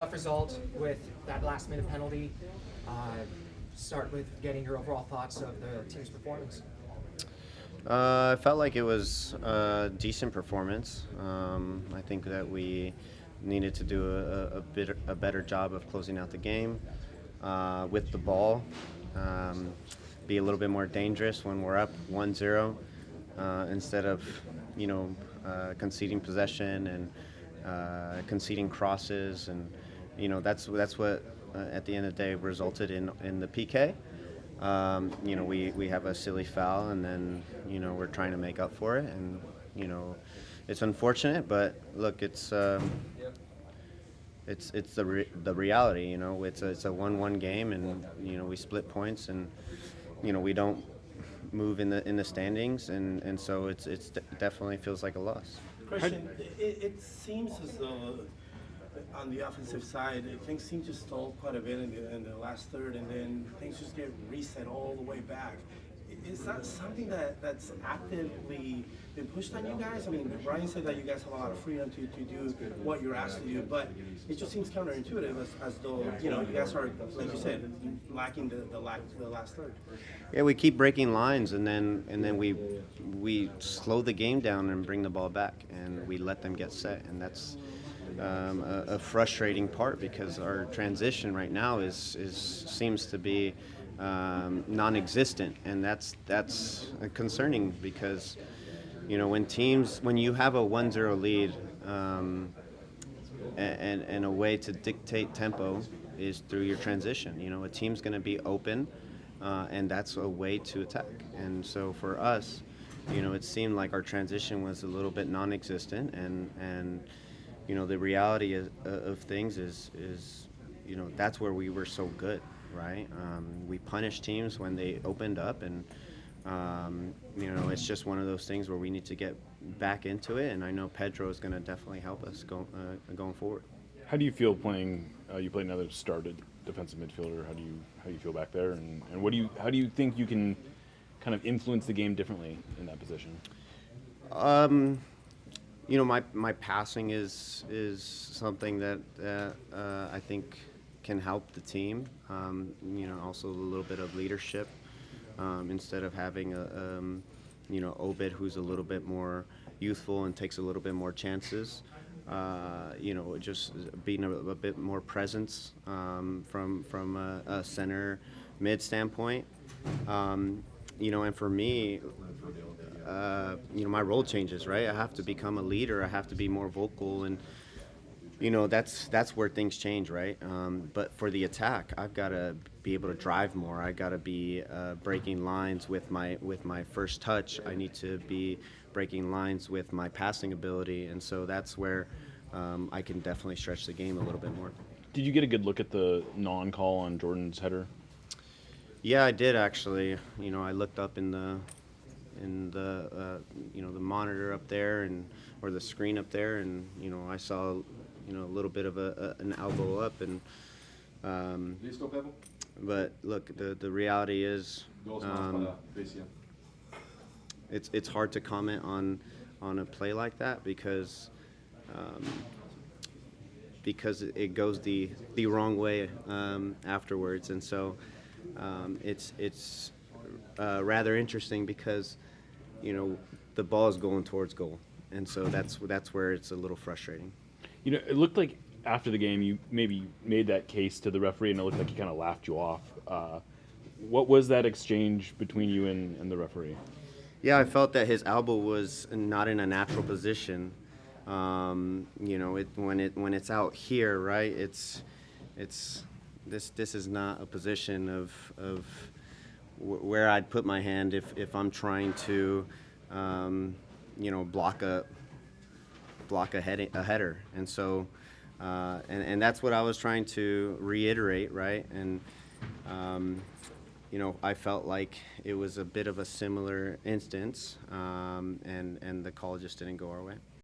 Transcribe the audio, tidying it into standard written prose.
Tough result with that last-minute penalty. Start with getting your overall thoughts of the team's performance. I felt like it was a decent performance. I think that we needed to do a better job of closing out the game with the ball. Be a little bit more dangerous when we're up 1-0 instead of, conceding possession and conceding crosses, and that's what at the end of the day resulted in the PK. We have a silly foul, and then we're trying to make up for it, and it's unfortunate, but look, it's the reality. It's a 1-1 game, and we split points, and we don't move in the standings, and so it's definitely feels like a loss. Christian, it seems as though on the offensive side, things seem to stall quite a bit in the last third, and then things just get reset all the way back. Is that something that's actively been pushed on you guys? I mean, Brian said that you guys have a lot of freedom to do what you're asked to do, but it just seems counterintuitive as though you guys are, like you said, lacking the last third. Yeah, we keep breaking lines, and then we slow the game down and bring the ball back, and we let them get set, and that's a frustrating part, because our transition right now seems to be non-existent, and that's concerning, because when you have a 1-0 lead, and a way to dictate tempo is through your transition. A team's going to be open, and that's a way to attack. And so for us, it seemed like our transition was a little bit non-existent, and the reality of things is that's where we were so good, right? We punished teams when they opened up, and it's just one of those things where we need to get back into it, and I know Pedro is going to definitely help us going forward. How do you feel playing? You played another started defensive midfielder. How do you feel back there, and how do you think you can kind of influence the game differently in that position? My passing is something that I think can help the team. Also a little bit of leadership, instead of having Obed, who's a little bit more youthful and takes a little bit more chances. Just being a bit more presence from a center mid standpoint. And for me, my role changes, right? I have to become a leader. I have to be more vocal, and that's where things change, right? But for the attack, I've got to be able to drive more. I got to be breaking lines with my first touch. I need to be breaking lines with my passing ability, and so that's where I can definitely stretch the game a little bit more. Did you get a good look at the non-call on Jordan's header? Yeah, I did actually. I looked up in the the monitor up there, or the screen up there, and I saw a little bit of an elbow up, and but look, the reality is it's hard to comment on a play like that, because it goes the wrong way afterwards, and so it's rather interesting, because the ball is going towards goal, and so that's where it's a little frustrating. It looked like after the game you maybe made that case to the referee, and it looked like he kind of laughed you off. What was that exchange between you and the referee? Yeah, I felt that his elbow was not in a natural position. When it's out here, right? This is not a position of where I'd put my hand if I'm trying to block a header, and so and that's what I was trying to reiterate, right? And I felt like it was a bit of a similar instance, and the call just didn't go our way.